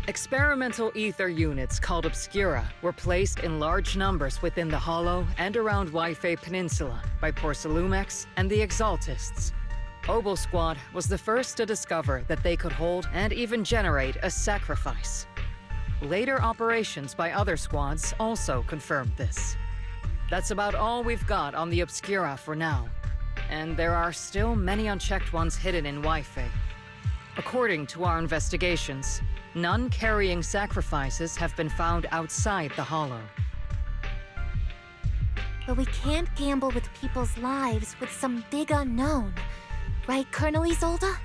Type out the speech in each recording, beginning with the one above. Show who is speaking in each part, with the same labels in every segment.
Speaker 1: Experimental ether units called Obscura were placed in large numbers within the Hollow and around Waifei Peninsula by Porcelumex and the Exaltists. Obel Squad was the first to discover that they could hold and even generate a sacrifice. Later operations by other squads also confirmed this. That's about all we've got on the Obscura for now, and there are still many unchecked ones hidden in Waifei. According to our investigations, none carrying sacrifices have been found outside the Hollow.
Speaker 2: But we can't gamble with people's lives with some big unknown. Right, Colonel Isolde?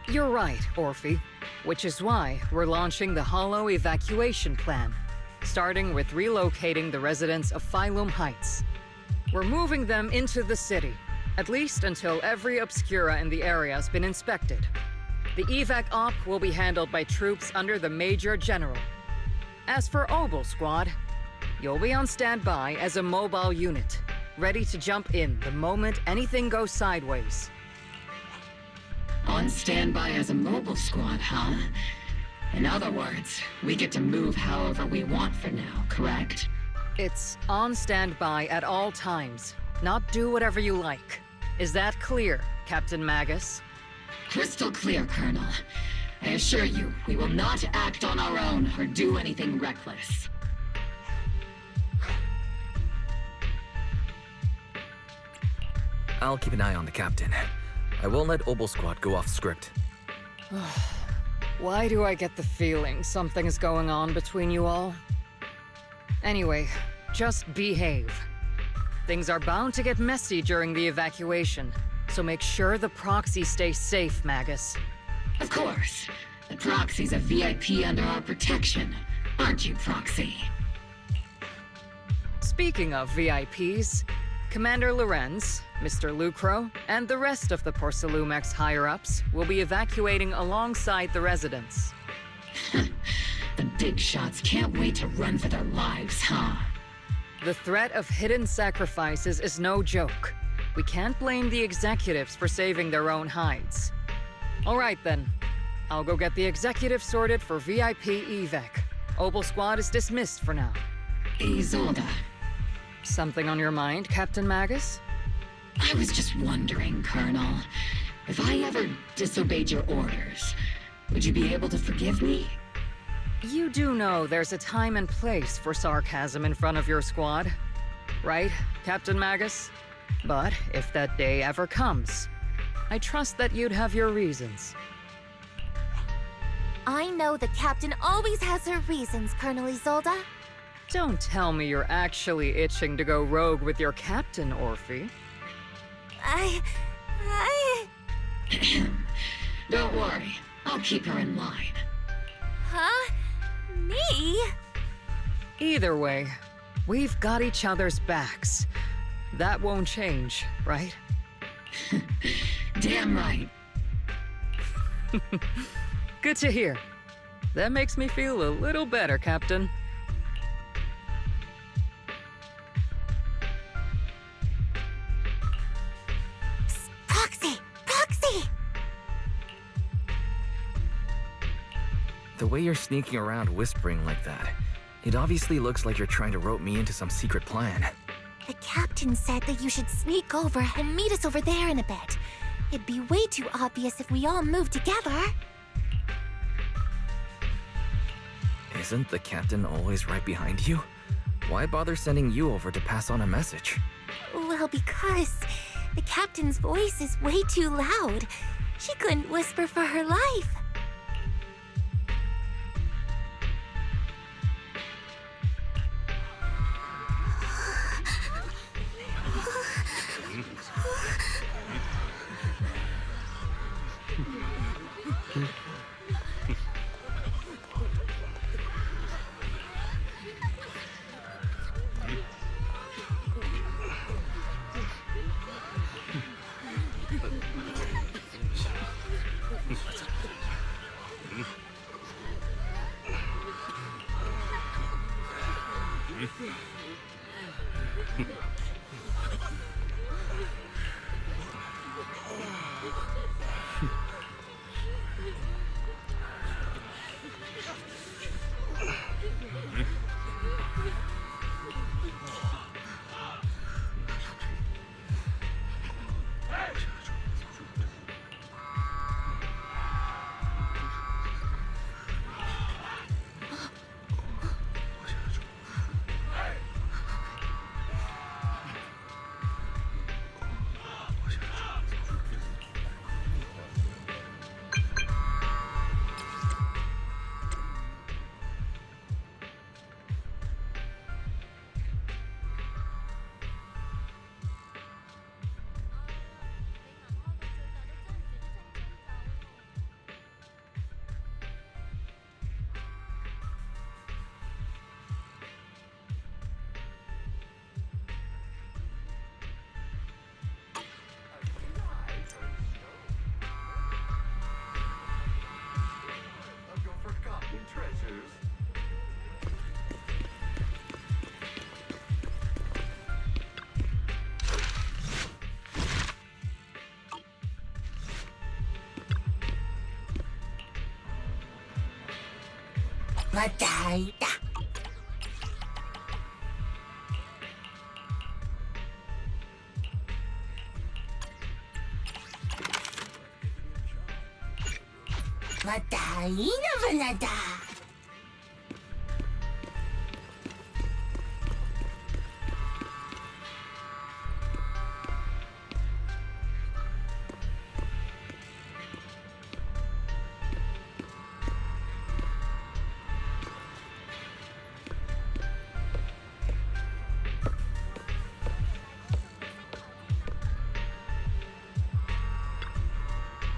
Speaker 1: You're right, Orphe. Which is why we're launching the Hollow evacuation plan, starting with relocating the residents of Phylum Heights. We're moving them into the city, at least until every Obscura in the area has been inspected. The evac op will be handled by troops under the Major General. As for Obel Squad, you'll be on standby as a mobile unit, ready to jump in the moment anything goes sideways.
Speaker 3: On standby as a mobile squad, huh? In other words, we get to move however we want for now, correct?
Speaker 1: It's on standby at all times, not do whatever you like. Is that clear, Captain Magus?
Speaker 3: Crystal clear, Colonel. I assure you, we will not act on our own or do anything reckless.
Speaker 4: I'll keep an eye on the captain. I won't let Obel Squad go off script.
Speaker 1: Why do I get the feeling something's going on between you all? Anyway, just behave. Things are bound to get messy during the evacuation, so make sure the proxy stays safe, Magus.
Speaker 3: Of course. The Proxy's a VIP under our protection. Aren't you, Proxy?
Speaker 1: Speaking of VIPs, Commander Lorenz, Mr. Lucro, and the rest of the Porcelumex higher-ups will be evacuating alongside the residents.
Speaker 3: The big shots can't wait to run for their lives, huh?
Speaker 1: The threat of hidden sacrifices is no joke. We can't blame the executives for saving their own hides. All right then. I'll go get the executive sorted for VIP evac. Obel Squad is dismissed for now.
Speaker 3: Isolde.
Speaker 1: Something on your mind, Captain Magus?
Speaker 3: I was just wondering, Colonel, if I ever disobeyed your orders, would you be able to forgive me?
Speaker 1: You do know there's a time and place for sarcasm in front of your squad, right, Captain Magus? But if that day ever comes, I trust that you'd have your reasons.
Speaker 2: I know the captain always has her reasons, Colonel Isolde.
Speaker 1: Don't tell me you're actually itching to go rogue with your captain, Orphe.
Speaker 3: Don't worry, I'll keep her in line.
Speaker 2: Huh? Me?
Speaker 1: Either way, we've got each other's backs. That won't change, right?
Speaker 3: Damn right.
Speaker 1: Good to hear. That makes me feel a little better, Captain.
Speaker 2: Psst, Proxy! Proxy!
Speaker 4: The way you're sneaking around whispering like that, it obviously looks like you're trying to rope me into some secret plan.
Speaker 2: The captain said that you should sneak over and meet us over there in a bit. It'd be way too obvious if we all moved together.
Speaker 4: Isn't the captain always right behind you? Why bother sending you over to pass on a message?
Speaker 2: Well, because the captain's voice is way too loud. She couldn't whisper for her life.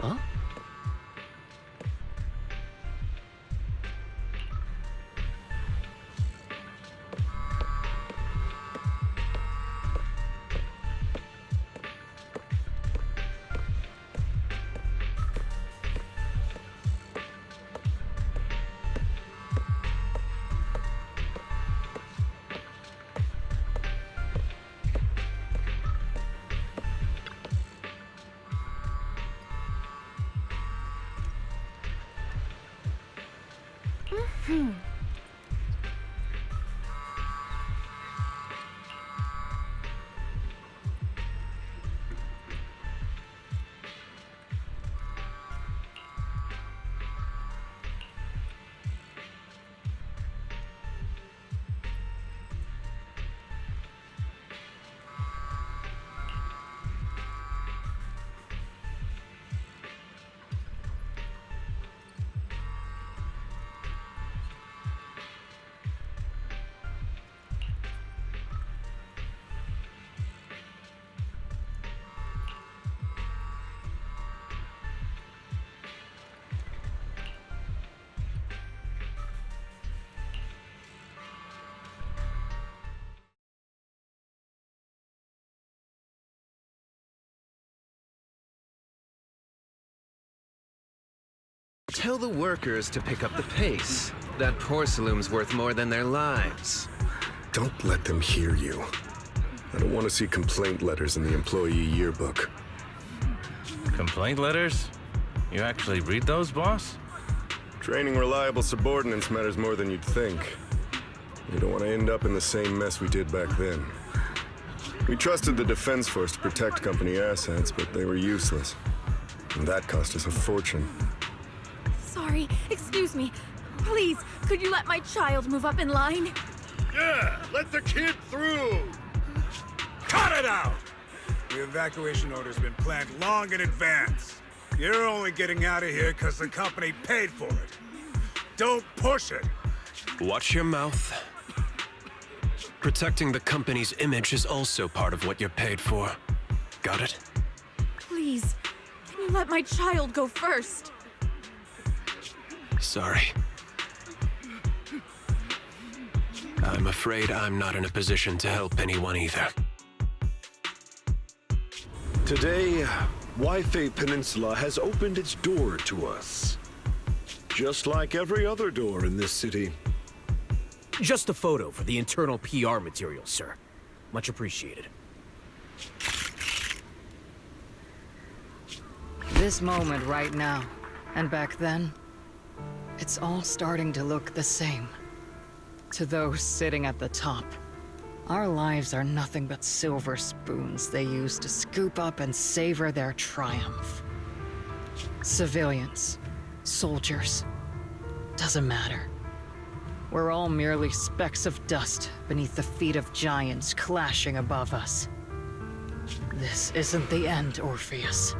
Speaker 1: Huh?
Speaker 5: Tell the workers to pick up the pace. That porcelain's worth more than their lives.
Speaker 6: Don't let them hear you. I don't want to see complaint letters in the employee yearbook.
Speaker 7: Complaint letters? You actually read those, boss?
Speaker 6: Training reliable subordinates matters more than you'd think. You don't want to end up in the same mess we did back then. We trusted the Defense Force to protect company assets, but they were useless. And that cost us a fortune.
Speaker 8: Sorry, excuse me. Please, could you let my child move up in line?
Speaker 9: Yeah, let the kid through! Cut it out! The evacuation order's been planned long in advance. You're only getting out of here because the company paid for it. Don't push it!
Speaker 5: Watch your mouth. Protecting the company's image is also part of what you're paid for. Got it?
Speaker 8: Please, can you let my child go first?
Speaker 5: Sorry. I'm afraid I'm not in a position to help anyone either.
Speaker 10: Today, Wi-Fi Peninsula has opened its door to us. Just like every other door in this city.
Speaker 11: Just a photo for the internal PR material, sir. Much appreciated.
Speaker 1: This moment right now, and back then, it's all starting to look the same. To those sitting at the top, our lives are nothing but silver spoons they use to scoop up and savor their triumph. Civilians, soldiers, doesn't matter. We're all merely specks of dust beneath the feet of giants clashing above us. This isn't the end, Orpheus.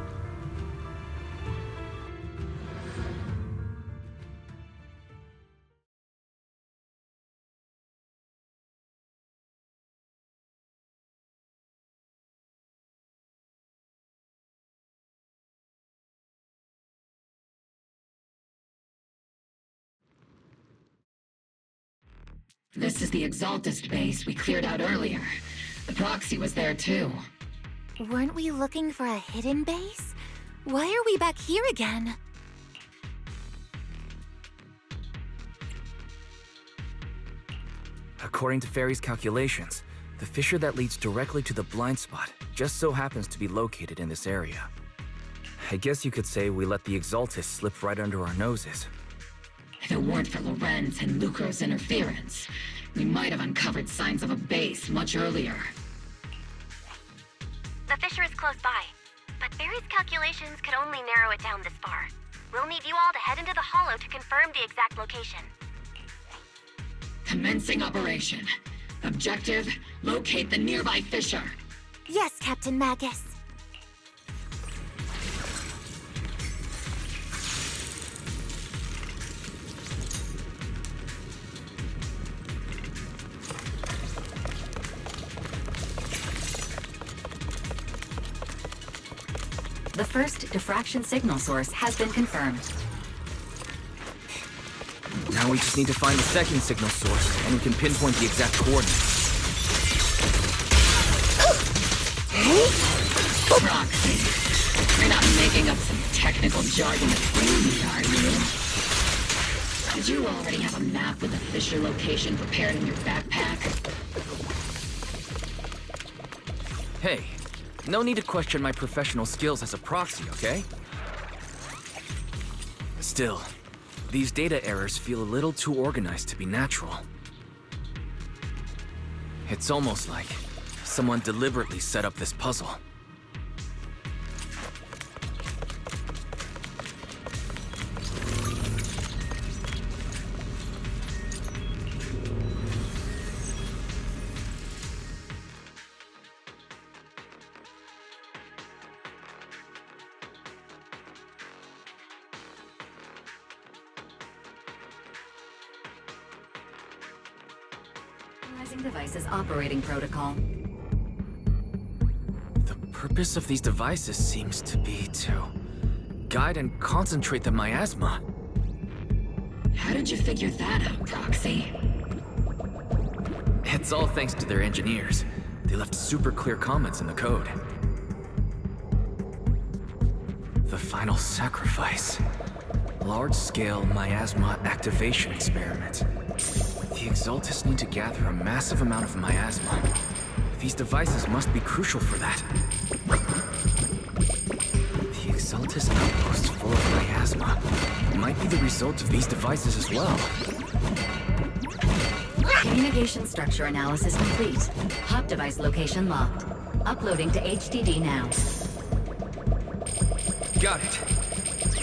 Speaker 3: This is the Exaltist base we cleared out earlier. The proxy was there too.
Speaker 2: Weren't we looking for a hidden base? Why are we back here again?
Speaker 4: According to Fairy's calculations, the fissure that leads directly to the blind spot just so happens to be located in this area. I guess you could say we let the Exaltist slip right under our noses.
Speaker 3: If it weren't for Lorenz and Lucro's interference, we might have uncovered signs of a base much earlier.
Speaker 2: The fissure is close by, but Barry's calculations could only narrow it down this far. We'll need you all to head into the hollow to confirm the exact location.
Speaker 3: Commencing operation. Objective, locate the nearby fissure.
Speaker 2: Yes, Captain Magus.
Speaker 12: The first diffraction signal source has been confirmed.
Speaker 4: Now we just need to find the second signal source, and we can pinpoint the exact coordinates.
Speaker 3: Proxy, you're not making up some technical jargon to fool me, are you? Did you already have a map with the fissure location prepared in your backpack?
Speaker 4: Hey, no need to question my professional skills as a proxy, okay? Still, these data errors feel a little too organized to be natural. It's almost like someone deliberately set up this puzzle.
Speaker 12: Analyzing device's operating protocol.
Speaker 4: The purpose of these devices seems to be to guide and concentrate the miasma.
Speaker 3: How did you figure that out, Proxy?
Speaker 4: It's all thanks to their engineers. They left super clear comments in the code. The final sacrifice. Large-scale miasma activation experiment. The Exaltists need to gather a massive amount of miasma. These devices must be crucial for that. The Exaltist outpost full of miasma might be the result of these devices as well.
Speaker 12: Communication structure analysis complete. Hop device location locked. Uploading to HDD now.
Speaker 4: Got it.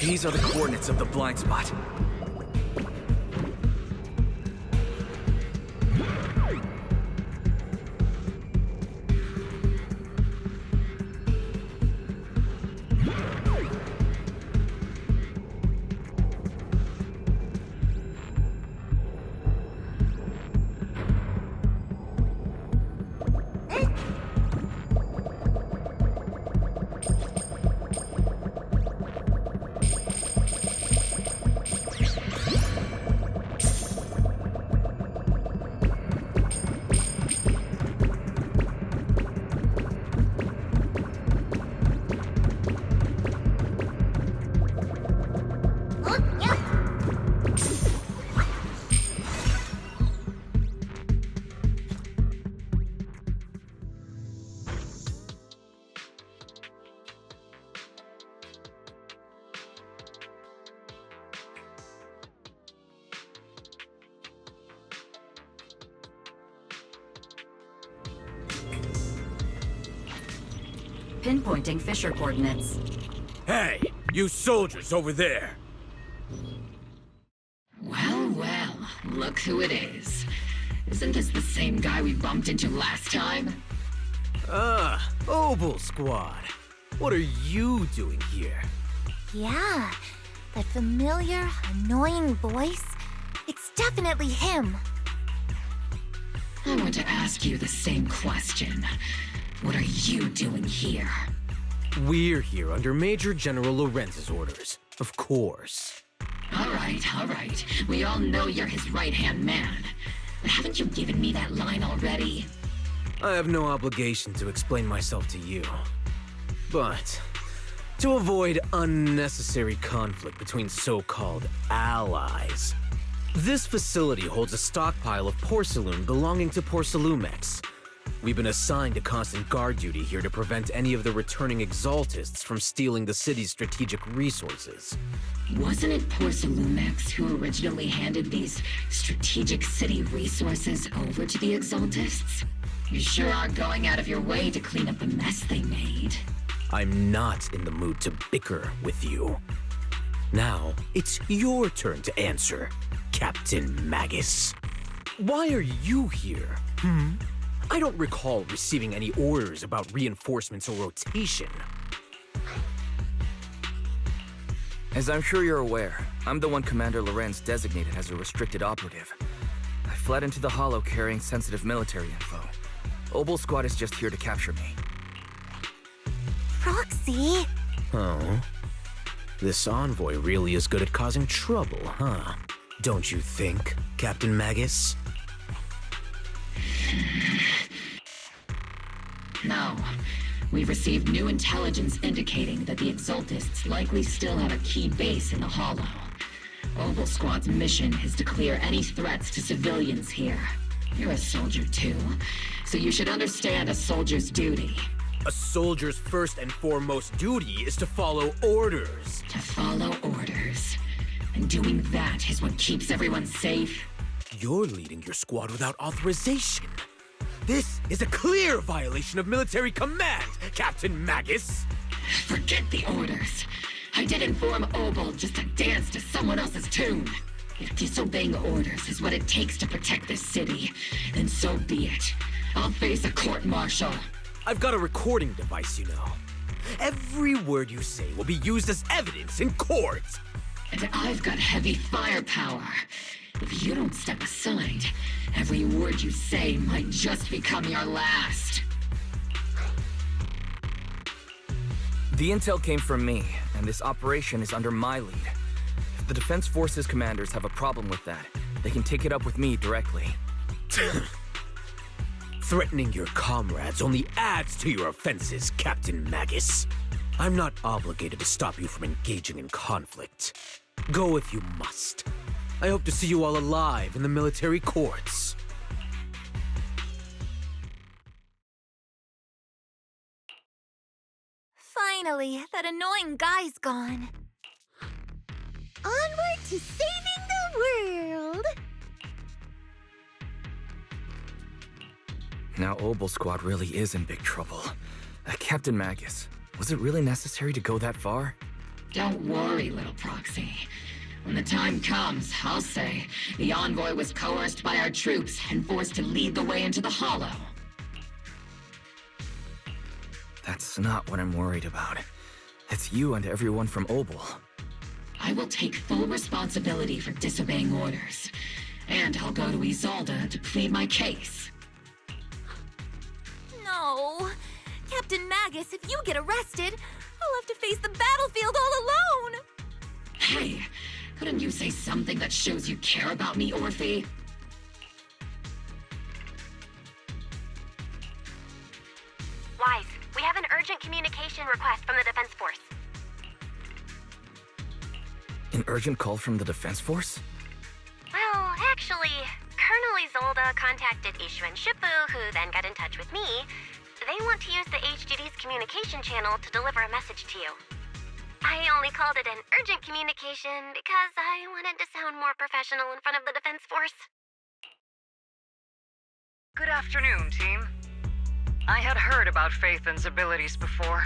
Speaker 4: These are the coordinates of the blind spot.
Speaker 12: Pinpointing fissure coordinates.
Speaker 11: Hey, you soldiers over there!
Speaker 3: Well, well, look who it is. Isn't this the same guy we bumped into last time?
Speaker 11: Ah, Obel Squad. What are you doing here?
Speaker 2: Yeah, that familiar, annoying voice. It's definitely him.
Speaker 3: I want to ask you the same question. What are you doing here?
Speaker 11: We're here under Major General Lorenz's orders, of course.
Speaker 3: All right. We all know you're his right-hand man. But haven't you given me that line already?
Speaker 11: I have no obligation to explain myself to you. But to avoid unnecessary conflict between so-called allies, this facility holds a stockpile of porcelain belonging to Porcelumex. We've been assigned to constant guard duty here to prevent any of the returning Exaltists from stealing the city's strategic resources.
Speaker 3: Wasn't it Porcelumex who originally handed these strategic city resources over to the Exaltists? You sure are going out of your way to clean up the mess they made.
Speaker 11: I'm not in the mood to bicker with you. Now, it's your turn to answer, Captain Magus. Why are you here? I don't recall receiving any orders about reinforcements or rotation.
Speaker 4: As I'm sure you're aware, I'm the one Commander Lorenz designated as a restricted operative. I fled into the Hollow carrying sensitive military info. Obel Squad is just here to capture me.
Speaker 2: Proxy?
Speaker 11: Oh? This envoy really is good at causing trouble, huh? Don't you think, Captain Magus?
Speaker 3: No. We've received new intelligence indicating that the Exaltists likely still have a key base in the Hollow. Obel Squad's mission is to clear any threats to civilians here. You're a soldier too, so you should understand a soldier's duty.
Speaker 11: A soldier's first and foremost duty is to follow orders.
Speaker 3: To follow orders. And doing that is what keeps everyone safe.
Speaker 11: You're leading your squad without authorization. This is a clear violation of military command, Captain Magus!
Speaker 3: Forget the orders. I did inform Obel just to dance to someone else's tune. If disobeying orders is what it takes to protect this city, then so be it. I'll face a court-martial.
Speaker 11: I've got a recording device, you know. Every word you say will be used as evidence in court.
Speaker 3: And I've got heavy firepower. If you don't step aside, every word you say might just become your last.
Speaker 4: The intel came from me, and this operation is under my lead. If the Defense Forces commanders have a problem with that, they can take it up with me directly.
Speaker 11: Threatening your comrades only adds to your offenses, Captain Magus. I'm not obligated to stop you from engaging in conflict. Go if you must. I hope to see you all alive in the military courts.
Speaker 2: Finally, that annoying guy's gone. Onward to saving the world!
Speaker 4: Now Obel Squad really is in big trouble. Captain Magus, was it really necessary to go that far?
Speaker 3: Don't worry, little proxy. When the time comes, I'll say the envoy was coerced by our troops and forced to lead the way into the Hollow.
Speaker 4: That's not what I'm worried about. It's you and everyone from Obel.
Speaker 3: I will take full responsibility for disobeying orders, and I'll go to Isolde to plead my case.
Speaker 2: No. Captain Magus, if you get arrested, I'll have to face the battlefield all alone!
Speaker 3: Hey, couldn't you say something that shows you care about me, Orphe?
Speaker 13: Wise, we have an urgent communication request from the Defense Force.
Speaker 4: An urgent call from the Defense Force?
Speaker 13: Well, actually, Colonel Isolde contacted Ishu and Shifu, who then got in touch with me. They want to use the HDD's communication channel to deliver a message to you. I only called it an urgent communication because I wanted to sound more professional in front of the Defense Force.
Speaker 1: Good afternoon, team. I had heard about Phaethon's abilities before,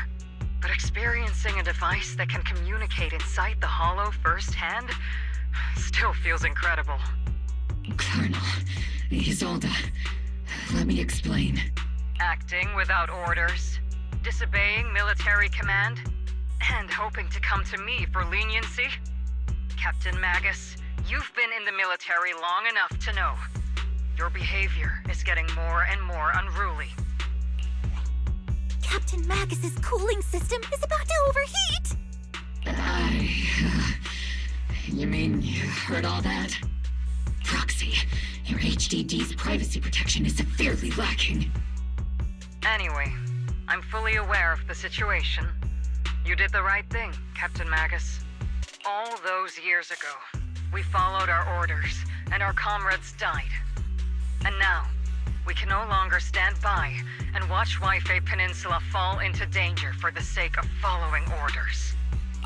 Speaker 1: but experiencing a device that can communicate inside the Hollow firsthand still feels incredible.
Speaker 3: Colonel, Isolde, let me explain.
Speaker 1: Acting without orders, disobeying military command, and hoping to come to me for leniency? Captain Magus, you've been in the military long enough to know. Your behavior is getting more and more unruly.
Speaker 2: Captain Magus's cooling system is about to overheat!
Speaker 3: You mean you heard all that? Proxy, your HDD's privacy protection is severely lacking.
Speaker 1: Anyway, I'm fully aware of the situation. You did the right thing, Captain Magus. All those years ago, we followed our orders, and our comrades died. And now, we can no longer stand by and watch Wi-Fi Peninsula fall into danger for the sake of following orders.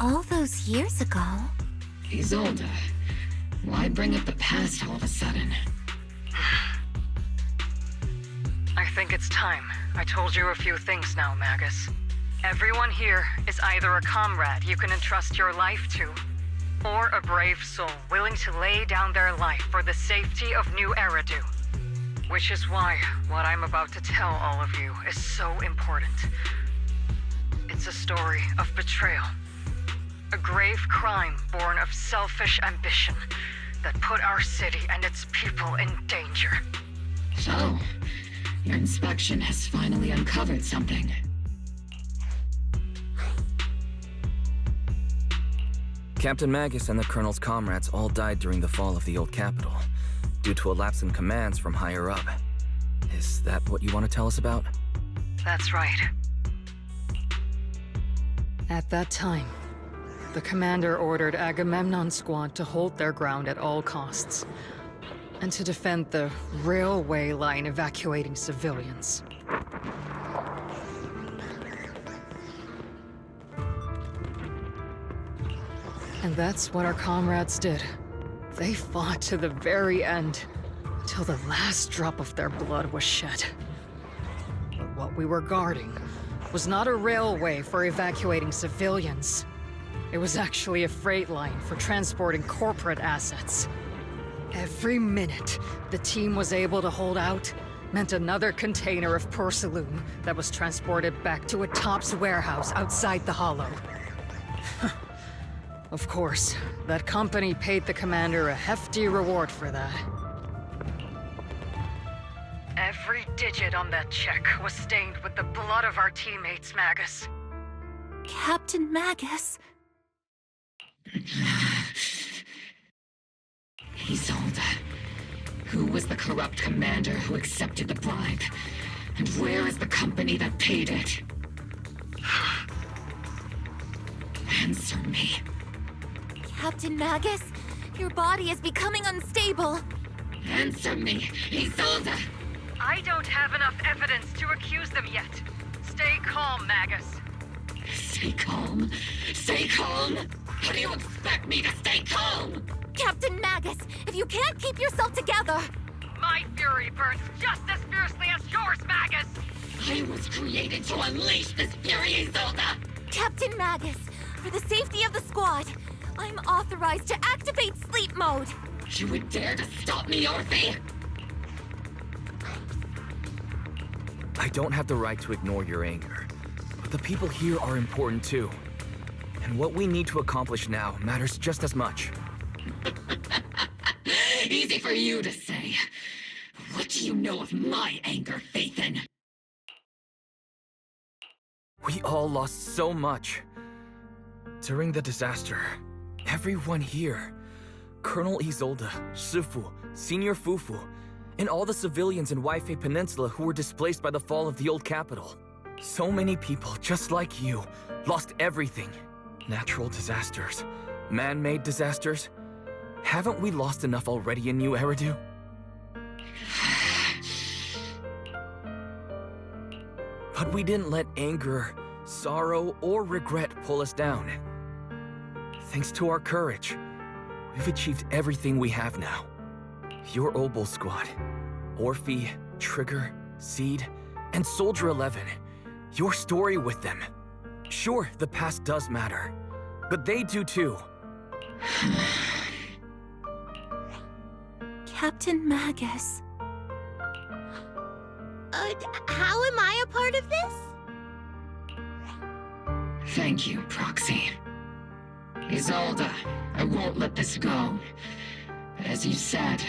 Speaker 2: All those years ago?
Speaker 3: Isolde, why bring up the past all of a sudden?
Speaker 1: I think it's time. I told you a few things now, Magus. Everyone here is either a comrade you can entrust your life to, or a brave soul willing to lay down their life for the safety of New Eridu. Which is why what I'm about to tell all of you is so important. It's a story of betrayal. A grave crime born of selfish ambition that put our city and its people in danger.
Speaker 3: So, your inspection has finally uncovered something.
Speaker 4: Captain Magus and the Colonel's comrades all died during the fall of the old capital, due to a lapse in commands from higher up. Is that what you want to tell us about?
Speaker 1: That's right. At that time, the commander ordered Agamemnon's squad to hold their ground at all costs, and to defend the railway line evacuating civilians. And that's what our comrades did. They fought to the very end, until the last drop of their blood was shed. But what we were guarding was not a railway for evacuating civilians. It was actually a freight line for transporting corporate assets. Every minute the team was able to hold out meant another container of porcelain that was transported back to a Topps warehouse outside the Hollow. Of course, that company paid the commander a hefty reward for that. Every digit on that check was stained with the blood of our teammates, Magus.
Speaker 2: Captain Magus?
Speaker 3: Isolde. Who was the corrupt commander who accepted the bribe? And where is the company that paid it? Answer me.
Speaker 2: Captain Magus, your body is becoming unstable.
Speaker 3: Answer me, Isolde!
Speaker 1: I don't have enough evidence to accuse them yet. Stay calm, Magus.
Speaker 3: Stay calm? Stay calm? How do you expect me to stay calm?
Speaker 2: Captain Magus, if you can't keep yourself together...
Speaker 1: My fury burns just as fiercely as yours, Magus!
Speaker 3: I was created to unleash this fury, Isolde!
Speaker 2: Captain Magus, for the safety of the squad, I'm authorized to activate sleep mode.
Speaker 3: You would dare to stop me, Orphe?
Speaker 4: I don't have the right to ignore your anger, but the people here are important too. And what we need to accomplish now matters just as much.
Speaker 3: Easy for you to say. What do you know of my anger, Phaethon?
Speaker 4: We all lost so much. During the disaster, everyone here, Colonel Isolde, Shifu, Senior Fufu, and all the civilians in Wi-Fi Peninsula who were displaced by the fall of the old capital. So many people, just like you, lost everything. Natural disasters, man-made disasters. Haven't we lost enough already in New Eridu? But we didn't let anger, sorrow, or regret pull us down. Thanks to our courage, we've achieved everything we have now. Your Obol squad, Orphe, Trigger, Seed, and Soldier 11. Your story with them. Sure, the past does matter, but they do too.
Speaker 2: Captain Magus. How am I a part of this?
Speaker 3: Thank you, Proxy. Isolde, I won't let this go. But as you said,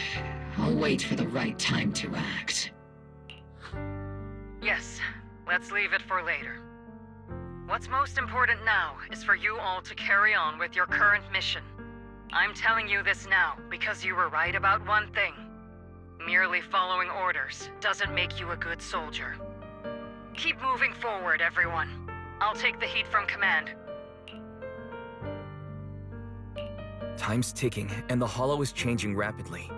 Speaker 3: I'll wait for the right time to act.
Speaker 1: Yes, let's leave it for later. What's most important now is for you all to carry on with your current mission. I'm telling you this now because you were right about one thing. Merely following orders doesn't make you a good soldier. Keep moving forward, everyone. I'll take the heat from command.
Speaker 4: Time's ticking, and the Hollow is changing rapidly.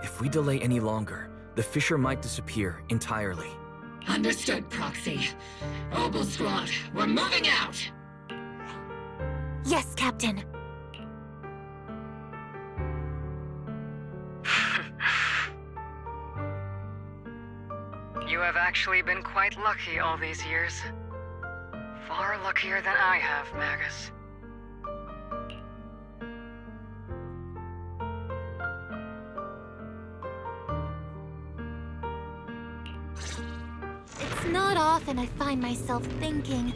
Speaker 4: If we delay any longer, the fissure might disappear entirely.
Speaker 3: Understood, Proxy. Obel Squad, we're moving out!
Speaker 2: Yes, Captain.
Speaker 1: You have actually been quite lucky all these years. Far luckier than I have, Magus.
Speaker 2: It's not often I find myself thinking,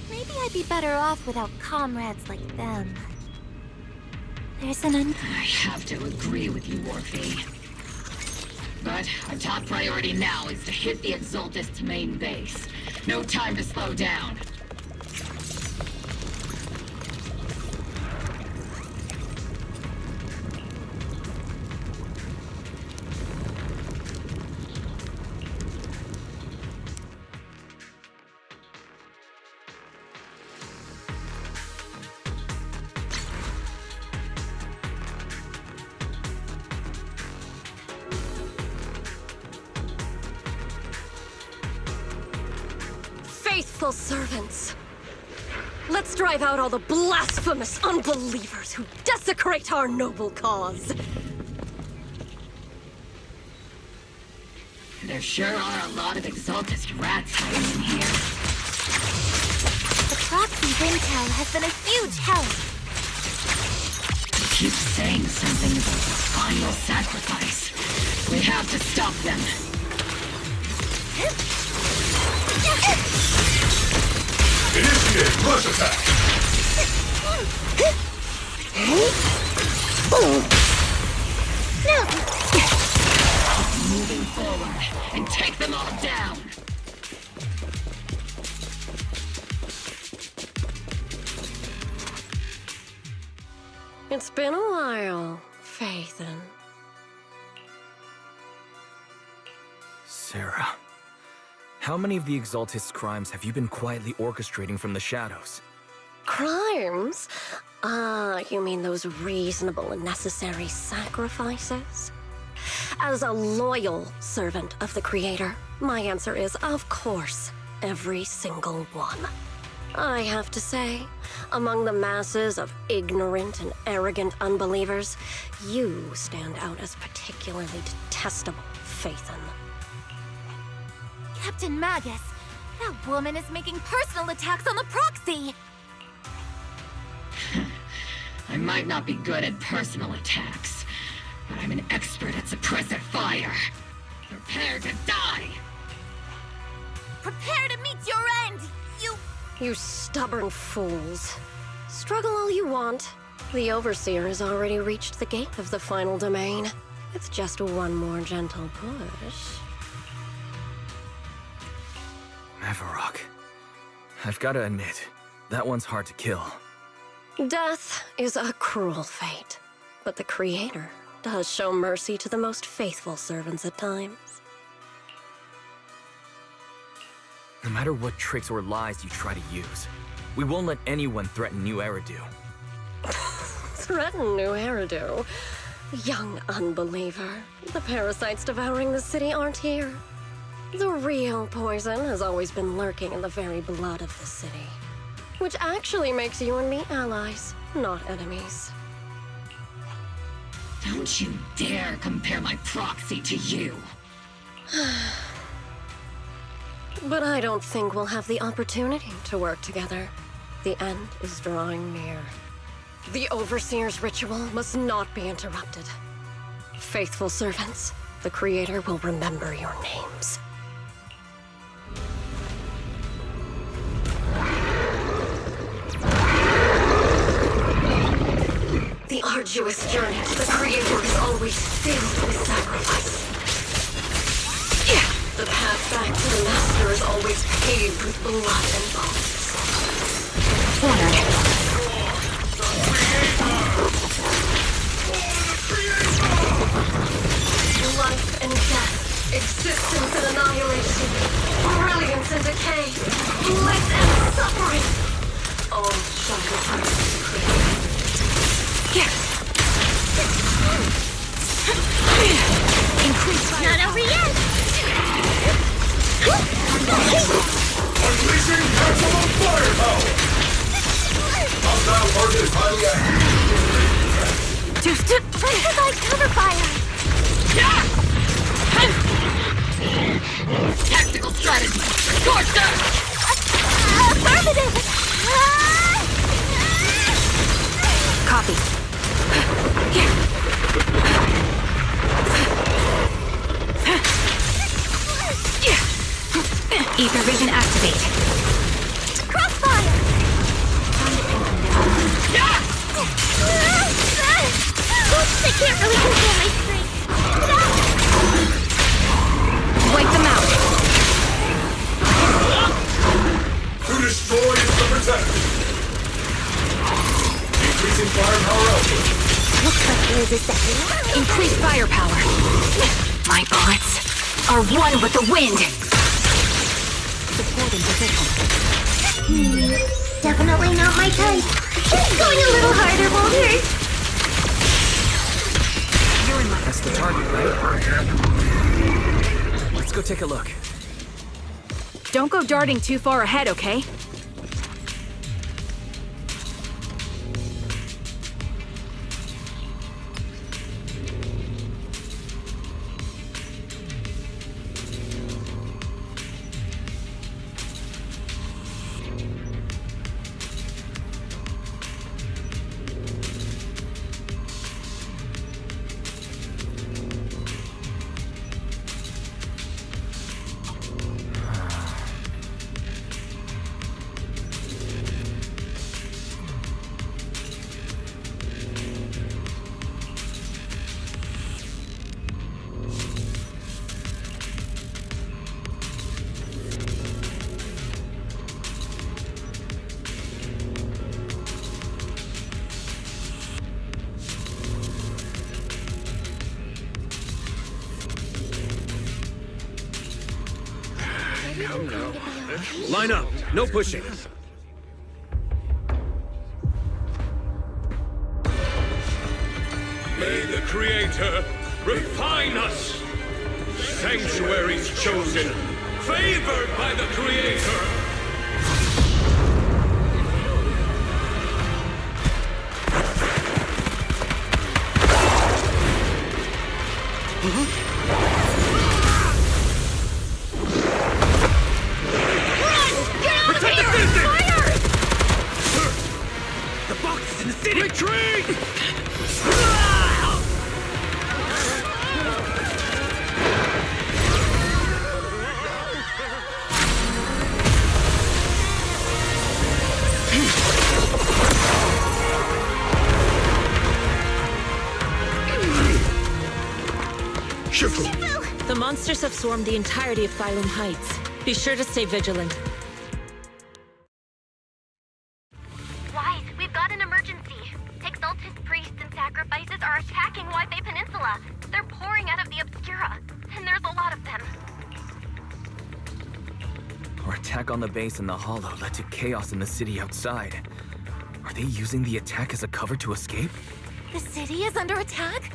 Speaker 2: maybe I'd be better off without comrades like them. There's an
Speaker 3: I have to agree with you, Warfy. But our top priority now is to hit the Exaltist's main base. No time to slow down.
Speaker 14: Faithful servants. Let's drive out all the blasphemous unbelievers who desecrate our noble cause.
Speaker 3: There sure are a lot of Exaltist rats hiding in here.
Speaker 2: The Proxy's intel has been a huge help.
Speaker 3: They keep saying something about the final sacrifice. We have to stop them.
Speaker 9: Initiate rush attack!
Speaker 3: Moving forward and take them all down.
Speaker 14: It's been a while, Phaethon.
Speaker 4: Sarah, how many of the Exaltist's crimes have you been quietly orchestrating from the shadows?
Speaker 14: Crimes? You mean those reasonable and necessary sacrifices? As a loyal servant of the Creator, my answer is, of course, every single one. I have to say, among the masses of ignorant and arrogant unbelievers, you stand out as particularly detestable, Phaethon.
Speaker 2: Captain Magus, that woman is making personal attacks on the Proxy!
Speaker 3: I might not be good at personal attacks, but I'm an expert at suppressive fire. Prepare to die!
Speaker 2: Prepare to meet your end, you...
Speaker 14: You stubborn fools. Struggle all you want. The Overseer has already reached the gate of the final domain. It's just one more gentle push.
Speaker 4: Mavarok. I've got to admit, that one's hard to kill.
Speaker 14: Death is a cruel fate, but the Creator does show mercy to the most faithful servants at times.
Speaker 4: No matter what tricks or lies you try to use, we won't let anyone threaten New Eridu.
Speaker 14: Threaten New Eridu? Young unbeliever. The parasites devouring the city aren't here. The real poison has always been lurking in the very blood of the city. Which actually makes you and me allies, not enemies.
Speaker 3: Don't you dare compare my proxy to you!
Speaker 14: But I don't think we'll have the opportunity to work together. The end is drawing near. The Overseer's ritual must not be interrupted. Faithful servants, the Creator will remember your names. The arduous journey to the Creator is always filled with sacrifice. The path back to the Master is always paved with blood and bones. Life and death, existence and annihilation, brilliance and decay, bliss and suffering, all sacrifice to the Creator. Increase fire.
Speaker 2: Not over yet! Looks like there's a second.
Speaker 8: Increase firepower. My bullets are one with the wind.
Speaker 2: Supporting position. Definitely not my type. Going a little harder won't hurt.
Speaker 4: That's the target, right? Let's go take a look.
Speaker 8: Don't go darting too far ahead, okay?
Speaker 11: Line up. No pushing.
Speaker 10: May the Creator refine us. Sanctuaries chosen, favored by the Creator.
Speaker 15: The monsters have swarmed the entirety of Phylum Heights. Be sure to stay vigilant.
Speaker 13: Wise, we've got an emergency. Exalted priests and sacrifices are attacking Wi-Fi Peninsula. They're pouring out of the Obscura, and there's a lot of them.
Speaker 4: Our attack on the base in the Hollow led to chaos in the city outside. Are they using the attack as a cover to escape?
Speaker 2: The city is under attack?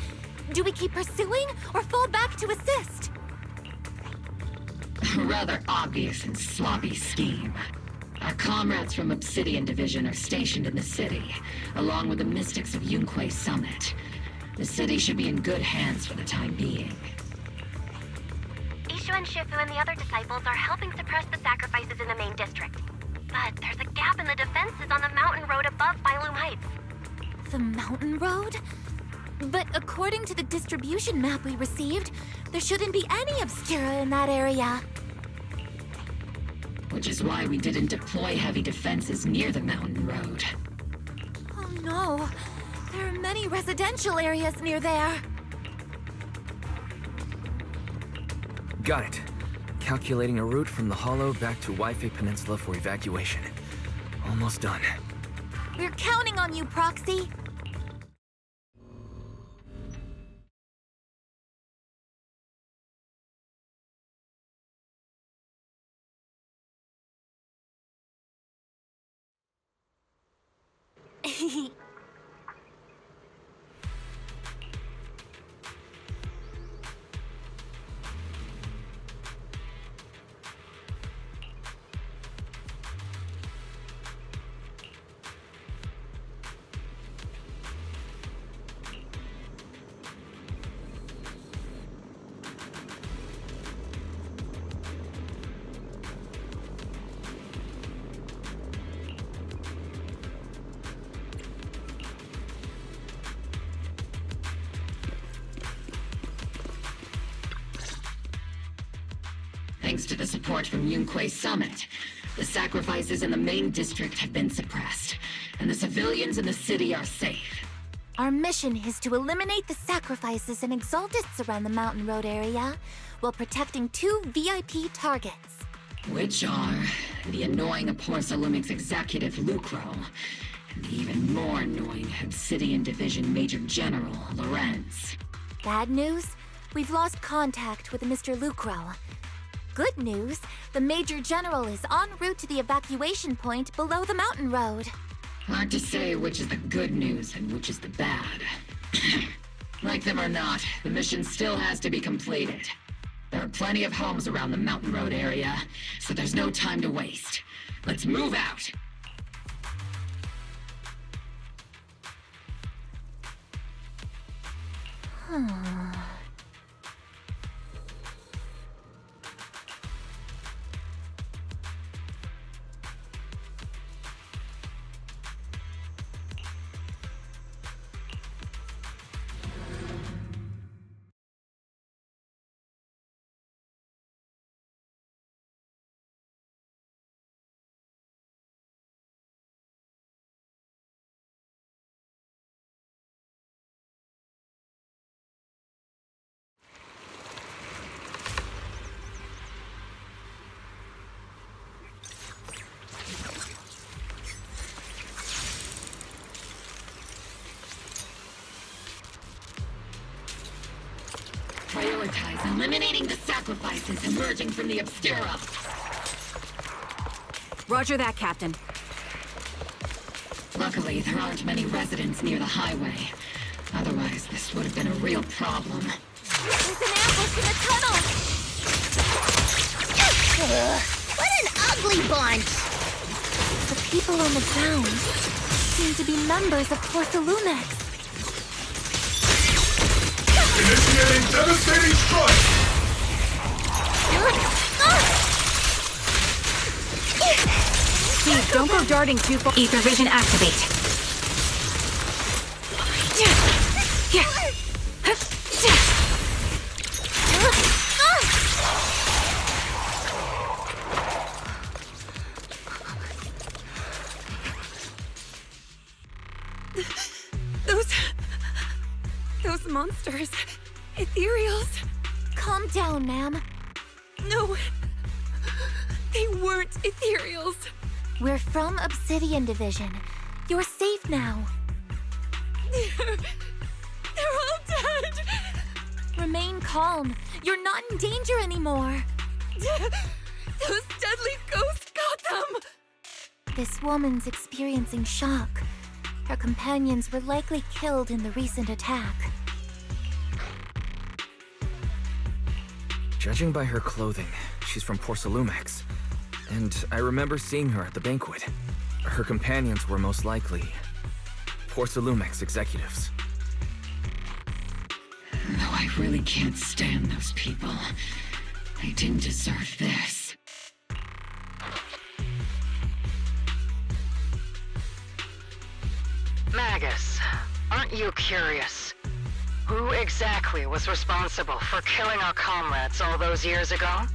Speaker 2: Do we keep pursuing or fall back to assist?
Speaker 3: A rather obvious and sloppy scheme. Our comrades from Obsidian Division are stationed in the city, along with the mystics of Yunquay Summit. The city should be in good hands for the time being.
Speaker 13: Ishu and Shifu and the other disciples are helping suppress the sacrifices in the main district. But there's a gap in the defenses on the mountain road above Phylum Heights.
Speaker 2: The mountain road? But according to the distribution map we received, there shouldn't be any Obscura in that area.
Speaker 3: Which is why we didn't deploy heavy defenses near the mountain road.
Speaker 2: Oh no, there are many residential areas near there.
Speaker 4: Got it. Calculating a route from the Hollow back to Wi-Fi Peninsula for evacuation. Almost done.
Speaker 2: We're counting on you, Proxy.
Speaker 3: Thanks to the support from Yunquay Summit, the sacrifices in the main district have been suppressed, and the civilians in the city are safe.
Speaker 2: Our mission is to eliminate the sacrifices and exaltists around the mountain road area, while protecting 2 VIP targets.
Speaker 3: Which are the annoying Aporsalumix executive Lucro, The even more annoying Obsidian Division Major General, Lorenz.
Speaker 2: Bad news? We've lost contact with Mr. Lucro. Good news, the Major General is en route to the evacuation point below the mountain road.
Speaker 3: Hard to say which is the good news and which is the bad. Like them or not, the mission still has to be completed. There are plenty of homes around the mountain road area, so there's no time to waste. Let's move out! Prioritize eliminating the sacrifices emerging from the Obscura.
Speaker 8: Roger that, Captain.
Speaker 3: Luckily, there aren't many residents near the highway. Otherwise, this would have been a real problem.
Speaker 2: There's an ambush in the tunnel!
Speaker 16: What an ugly bunch!
Speaker 2: The people on the ground seem to be members of Porthalumex.
Speaker 9: Initiating devastating strike!
Speaker 8: Steve, don't go darting too far.
Speaker 12: Ether vision activate.
Speaker 8: Those monsters. Ethereals.
Speaker 2: Calm down, ma'am.
Speaker 8: No. They weren't ethereals.
Speaker 2: We're from Obsidian Division. You're safe now.
Speaker 8: They're all dead.
Speaker 2: Remain calm. You're not in danger anymore.
Speaker 8: Those deadly ghosts got them.
Speaker 2: This woman's experiencing shock. Her companions were likely killed in the recent attack.
Speaker 4: Judging by her clothing, she's from Porthalumex. And I remember seeing her at the banquet. Her companions were most likely Porthalumex executives.
Speaker 3: No, I really can't stand those people. They didn't deserve this.
Speaker 1: Magus, aren't you curious? Who exactly was responsible for killing our comrades all those years ago?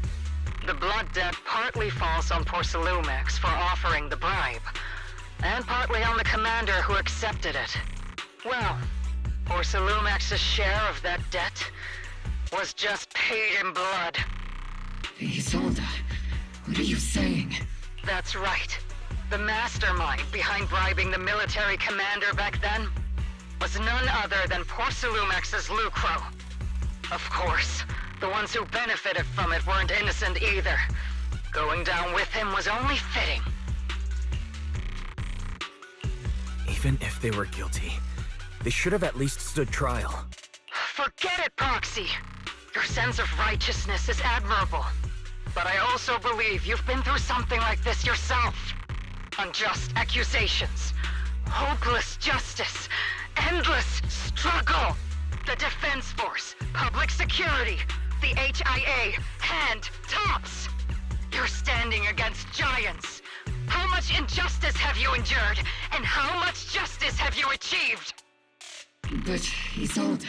Speaker 1: The blood debt partly falls on Porthalumex for offering the bribe, and partly on the commander who accepted it. Well, Porthalumex's share of that debt was just paid in blood.
Speaker 3: Isolde, what are you saying?
Speaker 1: That's right. The mastermind behind bribing the military commander back then was none other than Porthalumex's Lucro. Of course, the ones who benefited from it weren't innocent either. Going down with him was only fitting.
Speaker 4: Even if they were guilty, they should have at least stood trial.
Speaker 1: Forget it, Proxy. Your sense of righteousness is admirable. But I also believe you've been through something like this yourself. Unjust accusations, hopeless justice, endless struggle. The Defense Force, public security, the HIA, and TOPS. You're standing against giants. How much injustice have you endured, and how much justice have you achieved?
Speaker 3: But, Isolde,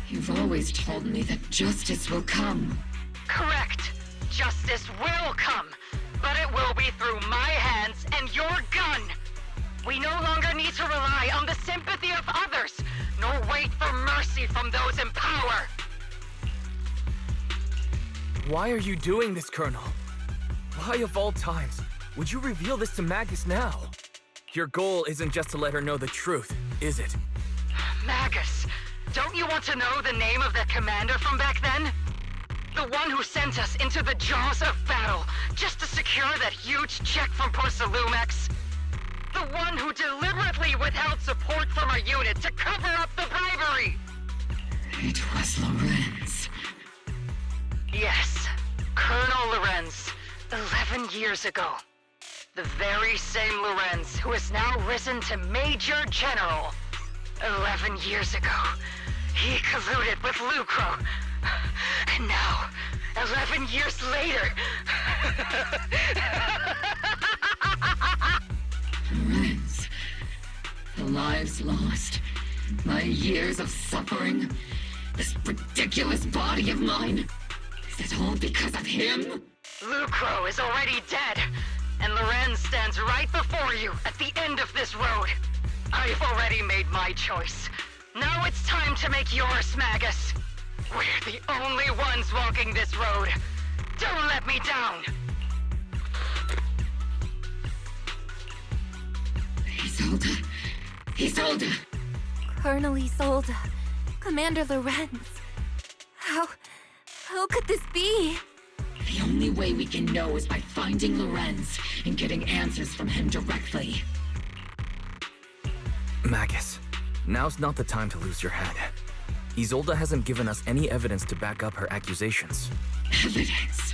Speaker 3: you've always told me that justice will come.
Speaker 1: Correct. Justice will come, but it will be through my hands and your gun. We no longer need to rely on the sympathy of others, nor wait for mercy from those in power.
Speaker 4: Why are you doing this, Colonel? Why of all times would you reveal this to Magus now? Your goal isn't just to let her know the truth, is it?
Speaker 1: Magus, don't you want to know the name of that commander from back then? The one who sent us into the jaws of battle just to secure that huge check from Porsalumex? The one who deliberately withheld support from our unit to cover up the bribery!
Speaker 3: It was Lorenz.
Speaker 1: Yes, Colonel Lorenz, 11 years ago. The very same Lorenz who has now risen to Major General. 11 years ago, he colluded with Lucro. And now, 11 years later...
Speaker 3: Lorenz. The lives lost. My years of suffering. This ridiculous body of mine. Is it all because of him?
Speaker 1: Lucro is already dead, and Lorenz stands right before you at the end of this road. I've already made my choice. Now it's time to make yours, Magus. We're the only ones walking this road. Don't let me down.
Speaker 3: Isolde. Isolde.
Speaker 2: Colonel Isolde. Commander Lorenz. How could this be?
Speaker 3: The only way we can know is by finding Lorenz and getting answers from him directly.
Speaker 4: Magus, now's not the time to lose your head. Isolde hasn't given us any evidence to back up her accusations.
Speaker 3: Evidence?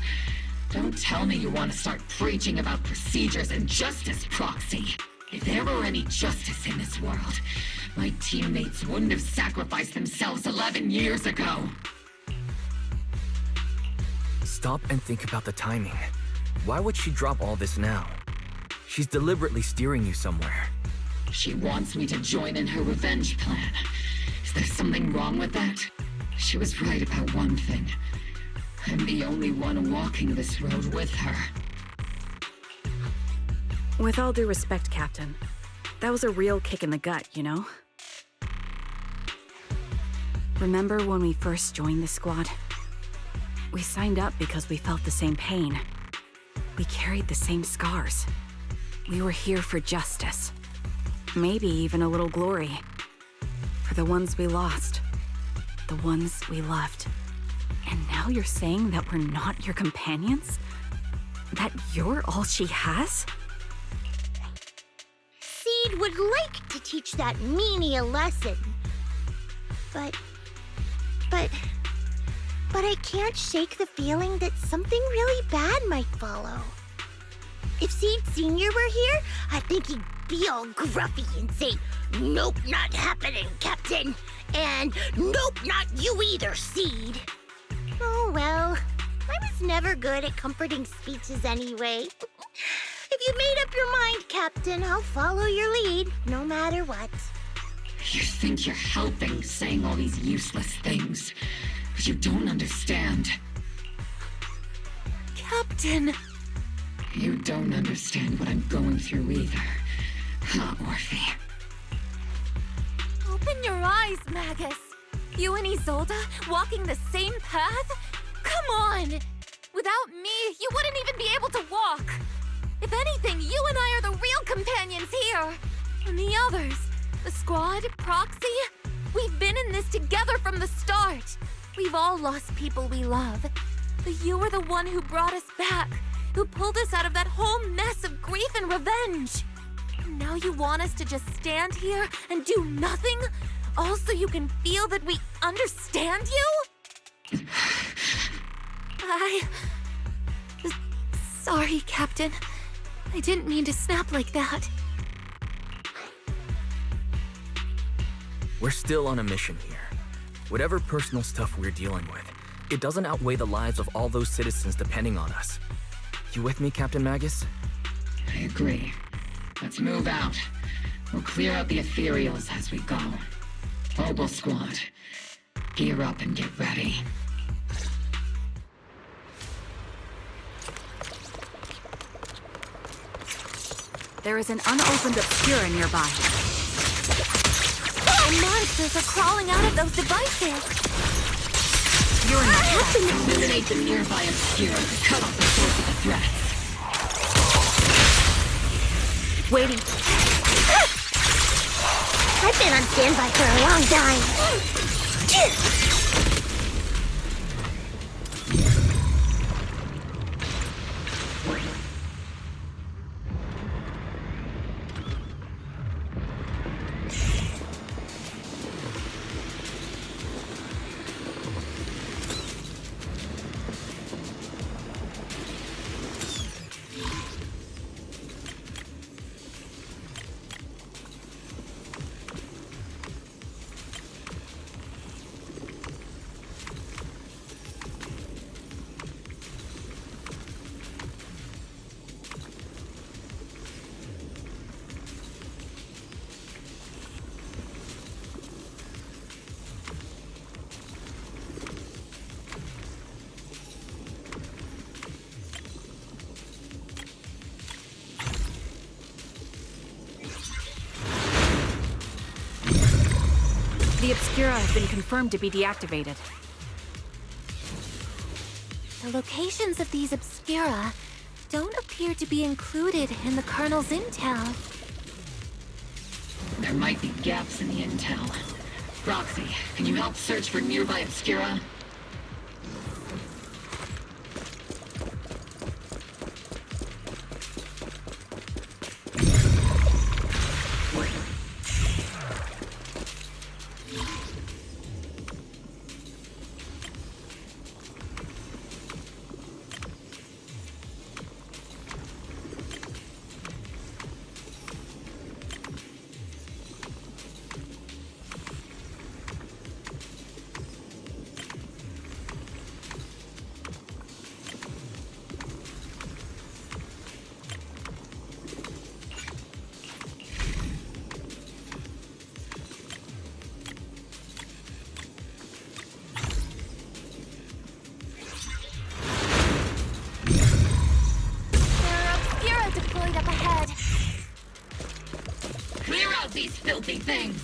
Speaker 3: Don't tell me you want to start preaching about procedures and justice, Proxy. If there were any justice in this world, my teammates wouldn't have sacrificed themselves 11 years ago.
Speaker 4: Stop and think about the timing. Why would she drop all this now? She's deliberately steering you somewhere.
Speaker 3: She wants me to join in her revenge plan. Is there something wrong with that? She was right about one thing. I'm the only one walking this road with her.
Speaker 17: With all due respect, Captain, that was a real kick in the gut, you know? Remember when we first joined the squad? We signed up because we felt the same pain. We carried the same scars. We were here for justice. Maybe even a little glory. For the ones we lost. The ones we loved. And now you're saying that we're not your companions? That you're all she has?
Speaker 16: Seed would like to teach that meanie a lesson. But I can't shake the feeling that something really bad might follow. If Seed Sr. were here, I think he'd be all gruffy and say, "Nope, not happening, Captain." And "Nope, not you either, Seed." Oh well, I was never good at comforting speeches anyway. If you made up your mind, Captain, I'll follow your lead, no matter what.
Speaker 3: You think you're helping saying all these useless things, but you don't understand.
Speaker 2: Captain!
Speaker 3: You don't understand what I'm going through either. Huh, Orphe?
Speaker 2: Open your eyes, Magus. You and Isolde walking the same path? Come on! Without me, you wouldn't even be able to walk. If anything, you and I are the real companions here. And the others, the squad, Proxy, we've been in this together from the start. We've all lost people we love. But you were the one who brought us back, who pulled us out of that whole mess of grief and revenge. And now you want us to just stand here and do nothing? All so you can feel that we understand you? Sorry, Captain. I didn't mean to snap like that.
Speaker 4: We're still on a mission here. Whatever personal stuff we're dealing with, it doesn't outweigh the lives of all those citizens depending on us. You with me, Captain Magus?
Speaker 3: I agree. Let's move out. We'll clear out the ethereals as we go. Obel Squad, gear up and get ready.
Speaker 17: There is an unopened Obscura nearby.
Speaker 2: Oh, monsters are crawling out of those devices!
Speaker 17: You're in the
Speaker 3: Eliminate the nearby Obscura to cut off the source of the threat.
Speaker 17: Waiting.
Speaker 16: I've been on standby for a long time.
Speaker 17: The Obscura have been confirmed to be deactivated.
Speaker 2: The locations of these Obscura don't appear to be included in the Colonel's intel.
Speaker 3: There might be gaps in the intel. Roxy, can you help search for nearby Obscura? These filthy things!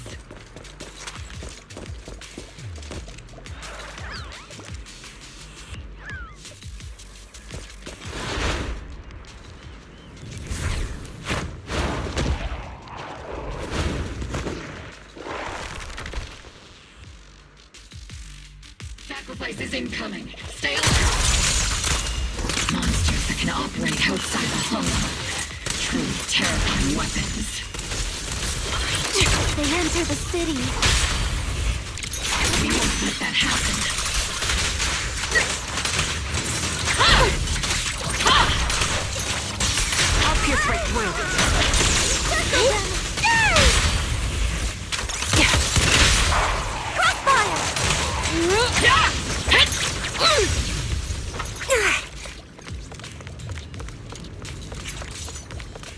Speaker 3: Sacrifice is incoming. Stay alert! Monsters that can operate outside the hollow. Truly terrifying weapons.
Speaker 2: They enter the city.
Speaker 3: We won't let that happen.
Speaker 17: I'll pierce right through.
Speaker 2: Crossfire!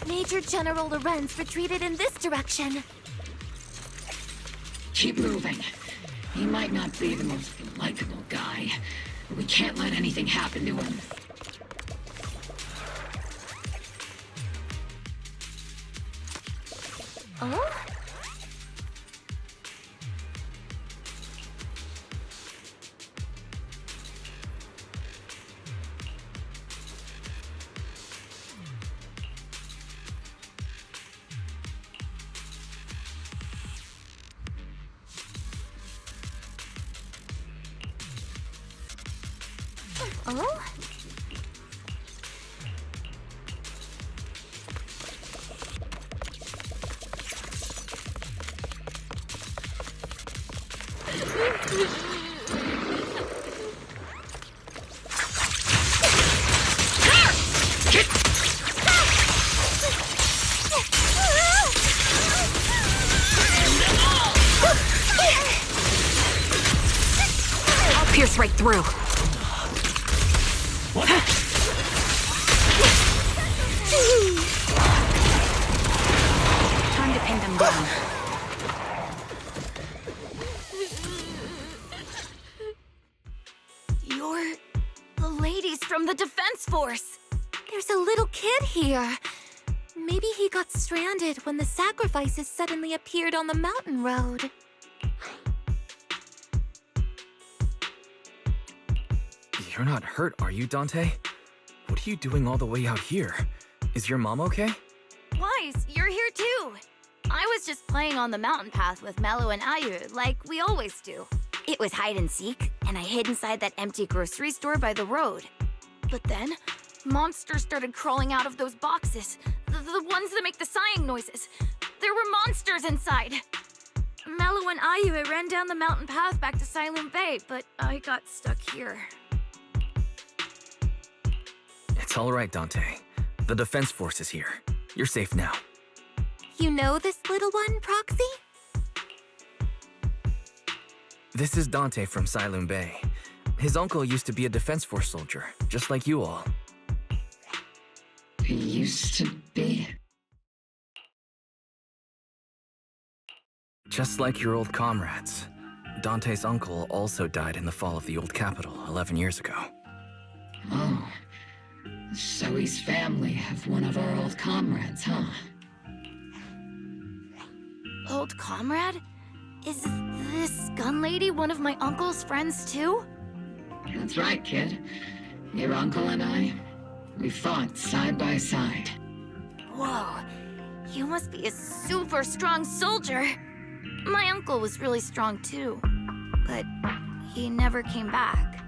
Speaker 2: Major General Lorenz retreated in this direction.
Speaker 3: Keep moving. He might not be the most likable guy, but we can't let anything happen to him.
Speaker 2: Oh? Oh?
Speaker 17: I'll pierce right through. Time to pin them down.
Speaker 2: You're the ladies from the Defense Force. There's a little kid here. Maybe he got stranded when the sacrifices suddenly appeared on the mountain road.
Speaker 4: You're not hurt, are you, Dante? What are you doing all the way out here? Is your mom okay?
Speaker 2: Wise, you're here too. playing on the mountain path with Mello and Ayu, like we always do. It was hide and seek, and I hid inside that empty grocery store by the road. But then, monsters started crawling out of those boxes. The ones that make the sighing noises. There were monsters inside. Mello and Ayu ran down the mountain path back to Silent Bay, but I got stuck here.
Speaker 4: It's all right, Dante. The defense force is here. You're safe now.
Speaker 2: You know this little one, Proxy?
Speaker 4: This is Dante from Silent Bay. His uncle used to be a defense force soldier, just like you all.
Speaker 3: He used to be?
Speaker 4: Just like your old comrades. Dante's uncle also died in the fall of the old capital 11 years ago.
Speaker 3: Oh. So he's family of one of our old comrades, huh?
Speaker 2: Old comrade? Is this gun lady one of my uncle's friends too?
Speaker 3: That's right, kid. Your uncle and I, we fought side by side.
Speaker 2: Whoa, you must be a super strong soldier. My uncle was really strong too, but he never came back.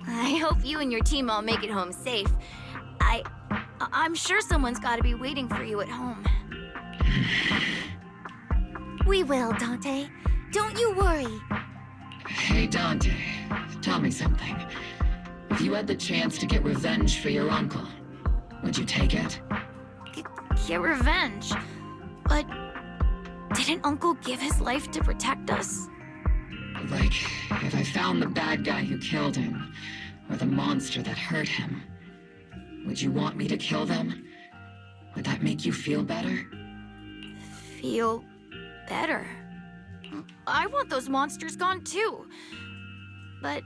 Speaker 2: I hope you and your team all make it home safe. I'm sure someone's gotta be waiting for you at home. We will, Dante. Don't you worry.
Speaker 3: Hey, Dante, tell me something. If you had the chance to get revenge for your uncle, would you take it?
Speaker 2: Get revenge? But didn't Uncle give his life to protect us?
Speaker 3: Like, if I found the bad guy who killed him, or the monster that hurt him, would you want me to kill them? Would that make you feel better?
Speaker 2: Feel better? I want those monsters gone too. But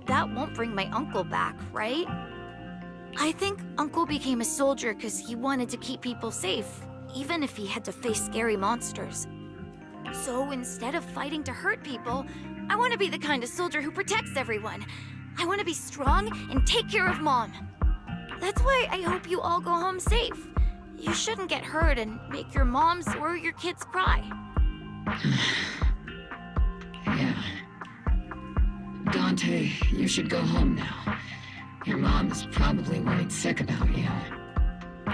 Speaker 2: that won't bring my uncle back, right? I think Uncle became a soldier because he wanted to keep people safe, even if he had to face scary monsters. So instead of fighting to hurt people, I want to be the kind of soldier who protects everyone. I want to be strong and take care of Mom. That's why I hope you all go home safe. You shouldn't get hurt and make your moms or your kids cry.
Speaker 3: Yeah. Dante, you should go home now. Your mom is probably worried sick about you.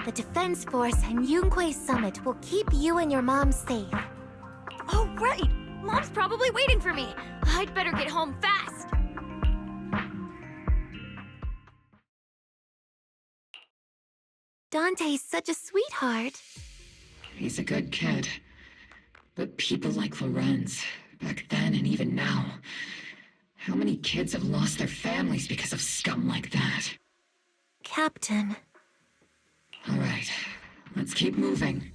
Speaker 2: The Defense Force and Yunque Summit will keep you and your mom safe. Oh, right! Mom's probably waiting for me. I'd better get home fast. Dante's such a sweetheart.
Speaker 3: He's a good kid. But people like Lorenz, back then and even now, how many kids have lost their families because of scum like that?
Speaker 2: Captain.
Speaker 3: All right, let's keep moving.